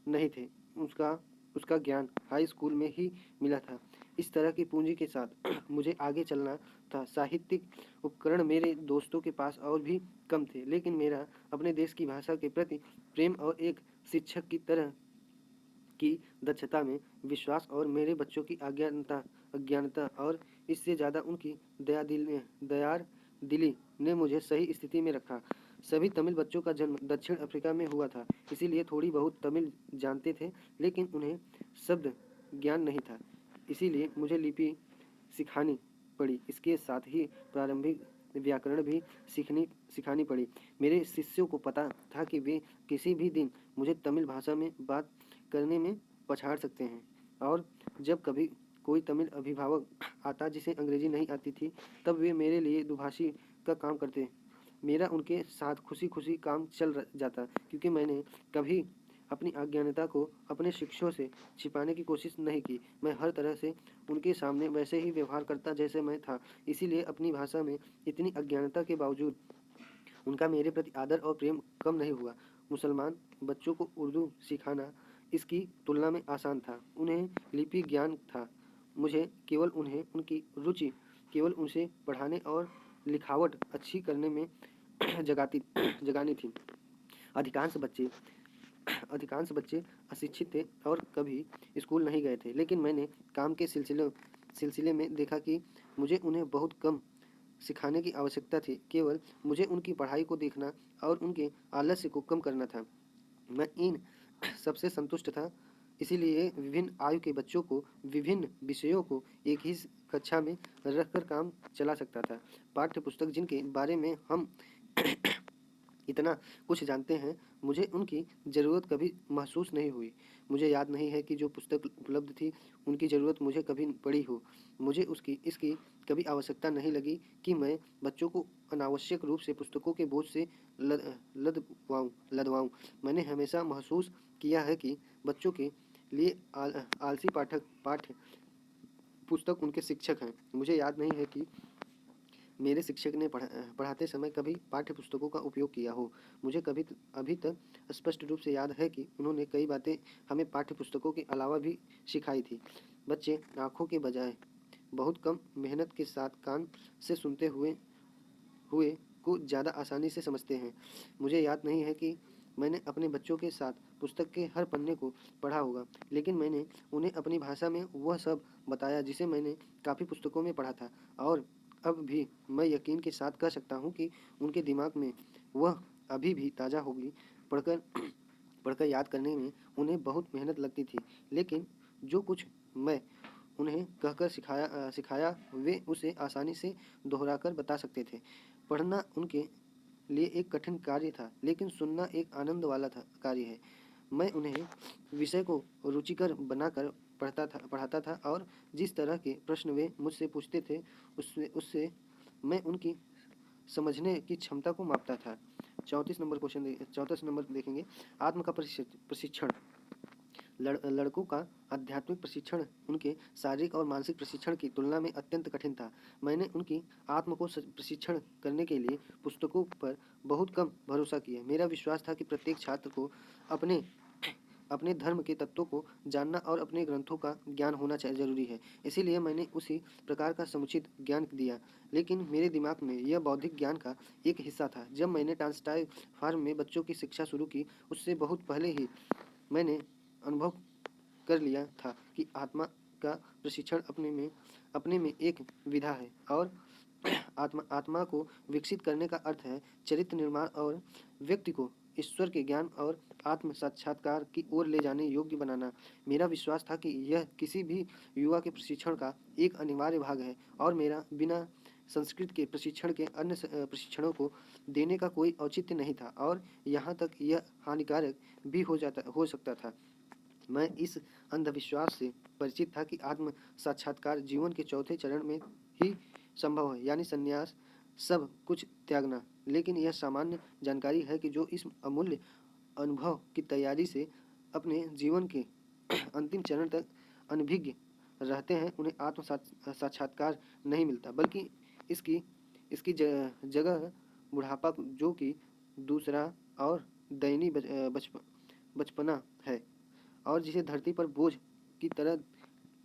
नहीं थे। उसका ज्ञान हाई स्कूल में ही मिला था। इस तरह की पूंजी के साथ मुझे आगे चलना था। साहित्यिक उपकरण मेरे दोस्तों के पास और भी कम थे, लेकिन मेरा अपने देश की भाषा के प्रति प्रेम और एक शिक्षक की तरह की दक्षता में विश्वास और मेरे बच्चों की अज्ञानता और इससे ज़्यादा उनकी दयार दिली ने मुझे सही स्थिति में रखा। सभी तमिल बच्चों का जन्म दक्षिण अफ्रीका में हुआ था, इसीलिए थोड़ी बहुत तमिल जानते थे, लेकिन उन्हें शब्द ज्ञान नहीं था। इसीलिए मुझे लिपि सिखानी पड़ी। इसके साथ ही प्रारंभिक व्याकरण भी सिखानी पड़ी। मेरे शिष्यों को पता था कि वे किसी भी दिन मुझे तमिल भाषा में बात करने में पछाड़ सकते हैं, और जब कभी कोई तमिल अभिभावक आता जिसे अंग्रेजी नहीं आती थी, तब वे मेरे लिए दुभाषी का काम करते। मेरा उनके साथ खुशी काम चल जाता, क्योंकि मैंने कभी अपनी अज्ञानता को अपने शिष्यों से छिपाने की कोशिश नहीं की। मैं हर तरह से उनके सामने वैसे ही व्यवहार करता जैसे मैं था। इसीलिए अपनी भाषा में इतनी अज्ञानता के बावजूद उनका मेरे प्रति आदर और प्रेम कम नहीं हुआ। मुसलमान बच्चों को उर्दू सिखाना इसकी तुलना में आसान था। उन्हें लिपि ज्ञान था। मुझे केवल केवल उनसे पढ़ाने और लिखावट अच्छी करने में जगानी थी। अधिकांश बच्चे अशिक्षित थे और कभी स्कूल नहीं गए थे, लेकिन मैंने काम के सिलसिले सिलसिले में देखा कि मुझे उन्हें बहुत कम सिखाने की आवश्यकता थी, केवल मुझे उनकी पढ़ाई को देखना और उनके आलस्य को कम करना था। मैं इन सबसे संतुष्ट था, इसीलिए विभिन्न आयु के बच्चों को विभिन्न विषयों को एक ही कक्षा में रखकर काम चला सकता था। पाठ्य पुस्तक जिनके बारे में हम इतना कुछ जानते हैं, मुझे उनकी ज़रूरत कभी महसूस नहीं हुई। मुझे याद नहीं है कि जो पुस्तक उपलब्ध थी, उनकी ज़रूरत मुझे कभी पड़ी हो। मुझे इसकी कभी आवश्यकता नहीं लगी कि मैं बच्चों को अनावश्यक रूप से पुस्तकों के बोझ से लदवाऊँ। मैंने हमेशा महसूस किया है कि बच्चों के लिए आलसी पाठ्य पुस्तक उनके शिक्षक हैं। मुझे याद नहीं है कि मेरे शिक्षक ने पढ़ाते समय कभी पाठ्य पुस्तकों का उपयोग किया हो। मुझे अभी तक स्पष्ट रूप से याद है कि उन्होंने कई बातें हमें पाठ्य पुस्तकों के अलावा भी सिखाई थी। बच्चे आँखों के बजाय बहुत कम मेहनत के साथ कान से सुनते हुए हुए को ज़्यादा आसानी से समझते हैं। मुझे याद नहीं है कि मैंने अपने बच्चों के साथ पुस्तक के हर पन्ने को पढ़ा होगा, लेकिन मैंने उन्हें अपनी भाषा में वह सब बताया जिसे मैंने काफ़ी पुस्तकों में पढ़ा था, और अब भी मैं यकीन के साथ कह सकता हूँ कि उनके दिमाग में वह अभी भी ताज़ा होगी। पढ़कर पढ़कर याद करने में उन्हें बहुत मेहनत लगती थी, लेकिन जो कुछ मैं उन्हें कहकर सिखाया वे उसे आसानी से दोहराकर बता सकते थे। पढ़ना उनके लिए एक कठिन कार्य था, लेकिन सुनना एक आनंद वाला कार्य है। मैं उन्हें विषय को रुचिकर बनाकर पढ़ाता था, और जिस तरह के प्रश्न वे मुझसे पूछते थे, उससे मैं उनकी समझने की क्षमता को मापता था। 34 नंबर देखेंगे। आत्म का प्रशिक्षण। लड़कों का आध्यात्मिक प्रशिक्षण उनके शारीरिक और मानसिक प्रशिक्षण की तुलना में अत्यंत कठिन था। मैंने उनकी आत्म को प्रशिक्षण करने के लिए पुस्तकों पर बहुत कम भरोसा किया। मेरा विश्वास था कि प्रत्येक छात्र को अपने अपने धर्म के तत्वों को जानना और अपने ग्रंथों का ज्ञान होना जरूरी है। इसीलिए मैंने उसी प्रकार का समुचित ज्ञान दिया, लेकिन मेरे दिमाग में यह बौद्धिक ज्ञान का एक हिस्सा था। जब मैंने टॉलस्टॉय फार्म में बच्चों की शिक्षा शुरू की, उससे बहुत पहले ही मैंने अनुभव कर लिया था कि आत्मा का प्रशिक्षण अपने में एक विधा है, और आत्मा को विकसित करने का अर्थ है चरित्र निर्माण और व्यक्ति को ईश्वर के ज्ञान और आत्म साक्षात्कार की ओर ले जाने योग्य बनाना। मेरा विश्वास था कि यह किसी भी युवा के प्रशिक्षण का एक अनिवार्य भाग है, और मेरा बिना संस्कृत के प्रशिक्षण के अन्य प्रशिक्षणों को देने का कोई औचित्य नहीं था, और यहाँ तक यह हानिकारक भी हो सकता था। मैं इस अंधविश्वास से परिचित था कि आत्म साक्षात्कार जीवन के चौथे चरण में ही संभव है, यानी संन्यास, सब कुछ त्यागना। लेकिन यह सामान्य जानकारी है कि जो इस अमूल्य अनुभव की तैयारी से अपने जीवन के अंतिम चरण तक अनभिज्ञ रहते हैं, उन्हें आत्म साक्षात्कार नहीं मिलता, बल्कि इसकी इसकी जगह बुढ़ापा, जो कि दूसरा और दयनीय बचपना है, और जिसे धरती पर बोझ की तरह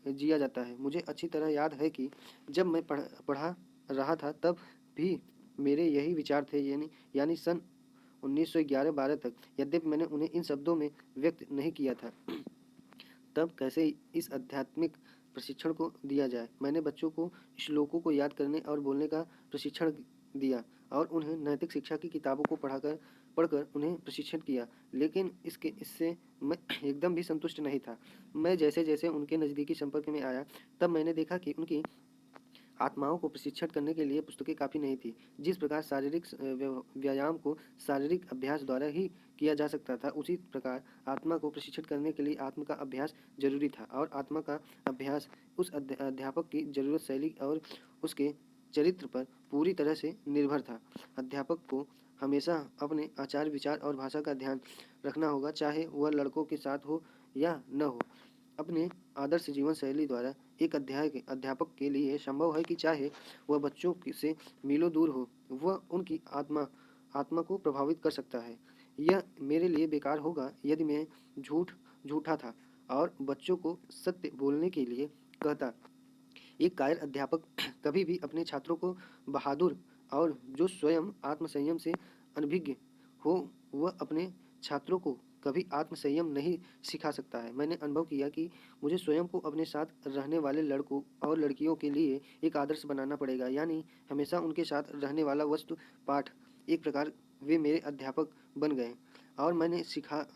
जिया जाता है। मुझे अच्छी तरह याद है कि जब मैं पढ़ा रहा था, तब भी मेरे यही विचार थे, यानी सन 1911-12 तक। यद्यपि मैंने उन्हें इन शब्दों में व्यक्त नहीं किया था, तब कैसे इस आध्यात्मिक प्रशिक्षण को दिया जाए। मैंने बच्चों को श्लोकों को याद करने और बोलने का प्रशिक्षण दिया, और उन्हें नैतिक शिक्षा की किताबों को पढ़कर उन्हें प्रशिक्षण किया, लेकिन इससे मैं एकदम भी संतुष्ट नहीं था। मैं जैसे जैसे उनके नज़दीकी संपर्क में आया, तब मैंने देखा कि उनकी आत्माओं को प्रशिक्षित करने के लिए पुस्तकें काफ़ी नहीं थी। जिस प्रकार शारीरिक व्यायाम को शारीरिक अभ्यास द्वारा ही किया जा सकता था, उसी प्रकार आत्मा को प्रशिक्षित करने के लिए आत्मा का अभ्यास जरूरी था, और आत्मा का अभ्यास उस अध्यापक की जरूरत, शैली और उसके चरित्र पर पूरी तरह से निर्भर था। अध्यापक को हमेशा अपने आचार विचार और भाषा का ध्यान रखना होगा, चाहे वह लड़कों के साथ हो या न हो। अपने आदर्श जीवन शैली द्वारा एक अध्यापक के लिए संभव है कि चाहे वह बच्चों से मीलों दूर हो, वह उनकी आत्मा को प्रभावित कर सकता है। यह मेरे लिए बेकार होगा यदि मैं झूठा था और बच्चों को सत्य बोलने के लिए कहता। एक कायर अध्यापक कभी भी अपने छात्रों को बहादुर और जो स्वयं आत्मसंयम से अनभिज्ञ हो, वह अपने छात्रों को कभी आत्मसंयम नहीं सिखा सकता है। मैंने अनुभव किया कि मुझे स्वयं को अपने साथ रहने वाले लड़कों और लड़कियों के लिए एक आदर्श बनाना पड़ेगा, यानी हमेशा उनके साथ रहने वाला वस्तु पाठ। एक प्रकार वे मेरे अध्यापक बन गए और मैंने सीखा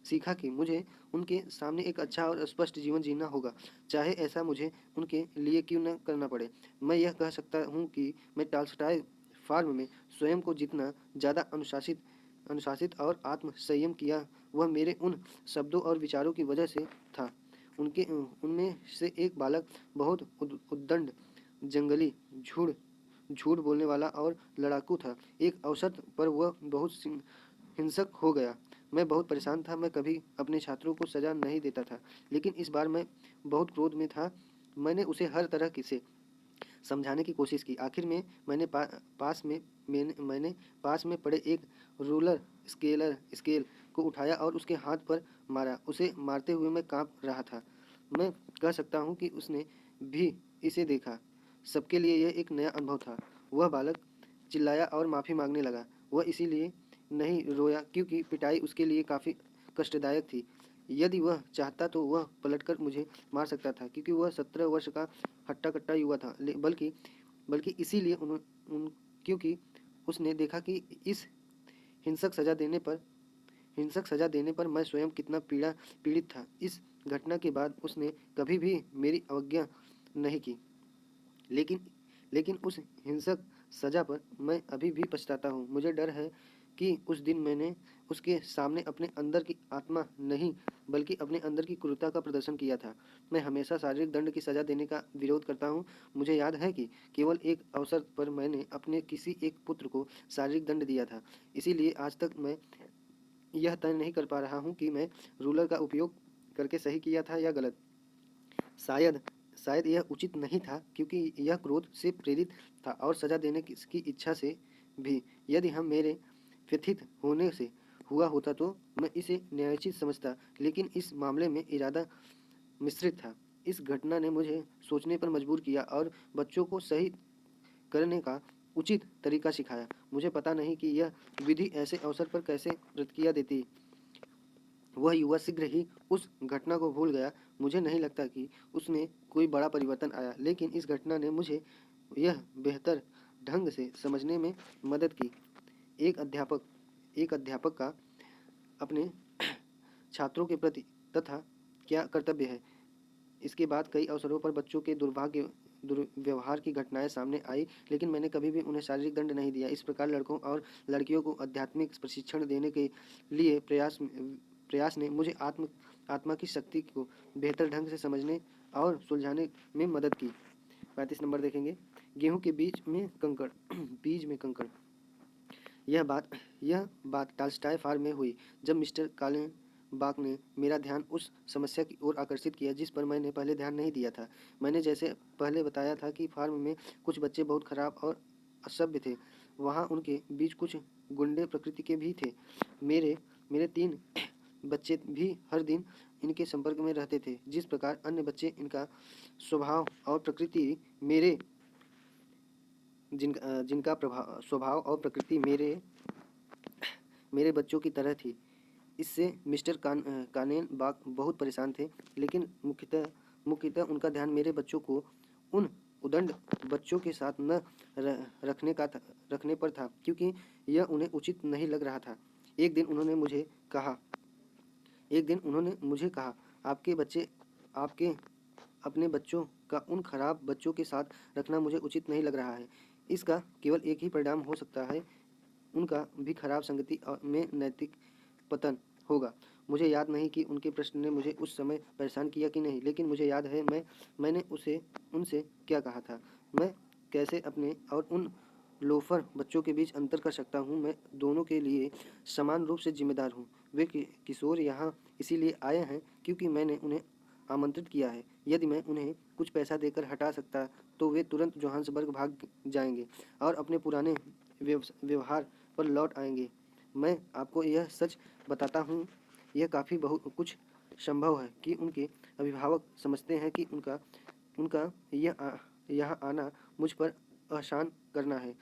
सीखा कि मुझे उनके सामने एक अच्छा और स्पष्ट जीवन जीना होगा, चाहे ऐसा मुझे उनके लिए क्यों न करना पड़े। मैं यह कह सकता हूँ कि मैं टॉल्स्टॉय फार्म में स्वयं को जितना ज़्यादा अनुशासित और आत्मसंयम किया, वह मेरे उन शब्दों और विचारों की वजह से था। उनमें से एक बालक बहुत उद्दंड, जंगली, झूठ बोलने वाला और लड़ाकू था। एक अवसर पर वह बहुत हिंसक हो गया। मैं बहुत परेशान था। मैं कभी अपने छात्रों को सजा नहीं देता था, लेकिन इस बार मैं बहुत क्रोध में था। मैंने उसे हर तरह से समझाने की कोशिश की। आखिर में मैंने पास में पड़े एक रूलर स्केल को उठाया और उसके हाथ पर मारा। उसे मारते हुए मैं कांप रहा था। मैं कह सकता हूँ कि उसने भी इसे देखा। सबके लिए यह एक नया अनुभव था। वह बालक चिल्लाया और माफ़ी मांगने लगा। वह इसीलिए नहीं रोया क्योंकि पिटाई उसके लिए काफ़ी कष्टदायक थी। यदि वह चाहता तो वह पलटकर मुझे मार सकता था, क्योंकि वह 17 वर्ष का हट्टा-कट्टा युवा था। बल्कि बल्कि इसीलिए क्योंकि उसने देखा कि इस हिंसक सजा देने पर हिंसक सजा देने पर मैं स्वयं कितना पीड़ित था। इस घटना के बाद उसने कभी भी मेरी अवज्ञा नहीं की, लेकिन लेकिन उस हिंसक सजा पर मैं अभी भी पछताता हूँ। मुझे डर है कि उस दिन मैंने उसके सामने अपने अंदर की आत्मा नहीं, बल्कि अपने अंदर की क्रूरता का प्रदर्शन किया था। मैं हमेशा शारीरिक दंड की सजा देने का विरोध करता हूँ। मुझे याद है कि केवल एक अवसर पर मैंने अपने किसी एक पुत्र को शारीरिक दंड दिया था। इसीलिए आज तक मैं यह तय नहीं कर पा रहा हूँ कि मैं रूलर का उपयोग करके सही किया था या गलत। शायद शायद यह उचित नहीं था, क्योंकि यह क्रोध से प्रेरित था और सजा देने की इच्छा से भी। यदि हम मेरे व्यथित होने से हुआ होता तो मैं इसे न्यायोचित समझता, लेकिन इस मामले में इरादा मिश्रित था। इस घटना ने मुझे सोचने पर मजबूर किया और बच्चों को सही करने का उचित तरीका सिखाया। मुझे पता नहीं कि यह विधि ऐसे अवसर पर कैसे प्रतिक्रिया देती। वह युवा शीघ्र ही उस घटना को भूल गया। मुझे नहीं लगता कि उसमें कोई बड़ा परिवर्तन आया, लेकिन इस घटना ने मुझे यह बेहतर ढंग से समझने में मदद की। एक अध्यापक एक अध्यापक का अपने छात्रों के प्रति तथा क्या कर्तव्य है। इसके बाद कई अवसरों पर बच्चों के दुर्व्यवहार की घटनाएं सामने आई, लेकिन मैंने कभी भी उन्हें शारीरिक दंड नहीं दिया। इस प्रकार लड़कों और लड़कियों को आध्यात्मिक प्रशिक्षण देने के लिए प्रयास ने मुझे आत्मा की शक्ति को बेहतर ढंग से समझने और सुलझाने में मदद की। 35 नंबर देखेंगे, गेहूं के बीज में कंकड़। बीज में कंकड़। यह बात टॉल्स्टॉय फार्म में हुई, जब मिस्टर कालेनबॉक ने मेरा ध्यान उस समस्या की ओर आकर्षित किया जिस पर मैंने पहले ध्यान नहीं दिया था। मैंने जैसे पहले बताया था कि फार्म में कुछ बच्चे बहुत खराब और असभ्य थे। वहाँ उनके बीच कुछ गुंडे प्रकृति के भी थे। मेरे 3 बच्चे भी हर दिन इनके संपर्क में रहते थे। जिस प्रकार अन्य बच्चे इनका स्वभाव और प्रकृति जिनका स्वभाव और प्रकृति मेरे बच्चों की तरह थी। इससे मिस्टर कानेनबॉक बहुत परेशान थे, लेकिन मुख्यतः उनका ध्यान मेरे बच्चों को उन उद्दंड बच्चों के साथ न रखने पर था, क्योंकि यह उन्हें उचित नहीं लग रहा था। एक दिन उन्होंने मुझे कहा, आपके अपने बच्चों का उन खराब बच्चों के साथ रखना मुझे उचित नहीं लग रहा है। इसका केवल एक ही परिणाम हो सकता है, उनका भी खराब संगति में नैतिक पतन होगा। मुझे याद नहीं कि उनके प्रश्न ने मुझे उस समय परेशान किया कि नहीं, लेकिन मुझे याद है मैंने उनसे क्या कहा था। मैं कैसे अपने और उन लोफर बच्चों के बीच अंतर कर सकता हूँ। मैं दोनों के लिए समान रूप से जिम्मेदार हूँ। वे किशोर यहाँ इसीलिए आए हैं क्योंकि मैंने उन्हें आमंत्रित किया है। यदि मैं उन्हें कुछ पैसा देकर हटा सकता तो वे तुरंत जोहान्सबर्ग भाग जाएंगे और अपने पुराने व्यवहार पर लौट आएंगे। मैं आपको यह सच बताता हूँ, यह काफ़ी बहुत कुछ संभव है कि उनके अभिभावक समझते हैं कि उनका यहाँ आना मुझ पर एहसान करना है।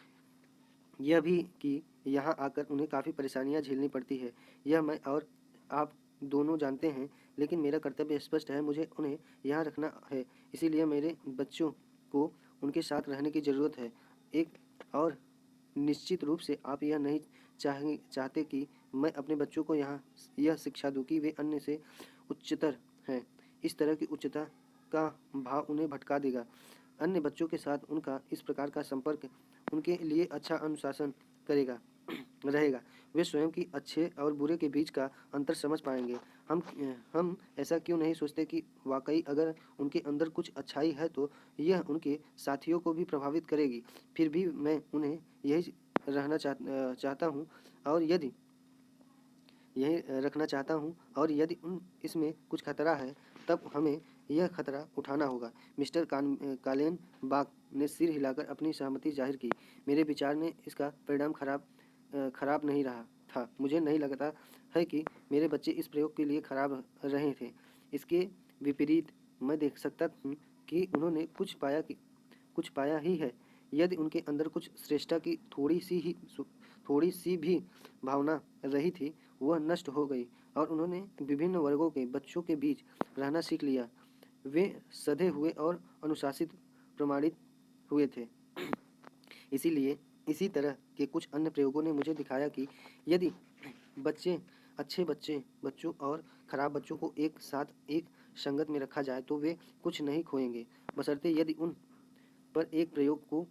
यह भी कि यहाँ आकर उन्हें काफ़ी परेशानियाँ झेलनी पड़ती है। आप दोनों जानते हैं, लेकिन मेरा कर्तव्य स्पष्ट है, मुझे उन्हें यहाँ रखना है। इसीलिए मेरे बच्चों को उनके साथ रहने की ज़रूरत है। एक और निश्चित रूप से आप यह नहीं चाहते कि मैं अपने बच्चों को यहाँ यह शिक्षा दूँ कि वे अन्य से उच्चतर हैं। इस तरह की उच्चता का भाव उन्हें भटका देगा। अन्य बच्चों के साथ उनका इस प्रकार का संपर्क उनके लिए अच्छा अनुशासन करेगा रहेगा। वे स्वयं की अच्छे और बुरे के बीच का अंतर समझ पाएंगे। हम ऐसा क्यों नहीं सोचते कि वाकई अगर उनके अंदर कुछ अच्छाई है तो यह उनके साथियों को भी प्रभावित करेगी। फिर भी मैं उन्हें यही रहना चाहता हूँ और यही रखना चाहता हूँ, और यदि इसमें कुछ खतरा है तब हमें यह खतरा उठाना होगा। मिस्टर कालेन बाग ने सिर हिलाकर अपनी सहमति जाहिर की। मेरे विचार में इसका परिणाम खराब नहीं रहा था। मुझे नहीं लगता है कि मेरे बच्चे इस प्रयोग के लिए खराब रहे थे। इसके विपरीत मैं देख सकता हूँ कि उन्होंने कुछ पाया ही है। यदि उनके अंदर कुछ श्रेष्ठता की थोड़ी सी भी भावना रही थी, वह नष्ट हो गई और उन्होंने विभिन्न वर्गों के बच्चों के बीच रहना सीख लिया। वे सधे हुए और अनुशासित प्रमाणित हुए थे। इसीलिए इसी तरह के कुछ अन्य प्रयोगों ने मुझे दिखाया कि यदि अच्छे बच्चों और खराब बच्चों को एक साथ एक संगत में रखा जाए तो वे कुछ नहीं खोएंगे, बशर्ते यदि उन पर एक प्रयोग को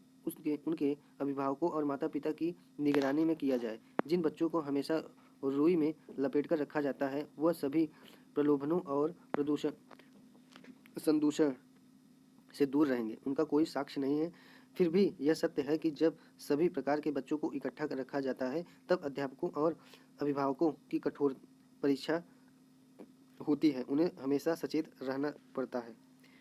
उनके अभिभावकों और माता पिता की निगरानी में किया जाए। जिन बच्चों को हमेशा रुई में लपेटकर रखा जाता है वह सभी प्रलोभनों और संदूषण से दूर रहेंगे। उनका कोई साक्ष्य नहीं है। फिर भी यह सत्य है कि जब सभी प्रकार के बच्चों को इकट्ठा कर रखा जाता है तब अध्यापकों और अभिभावकों की कठोर परीक्षा होती है। उन्हें हमेशा सचेत रहना पड़ता है।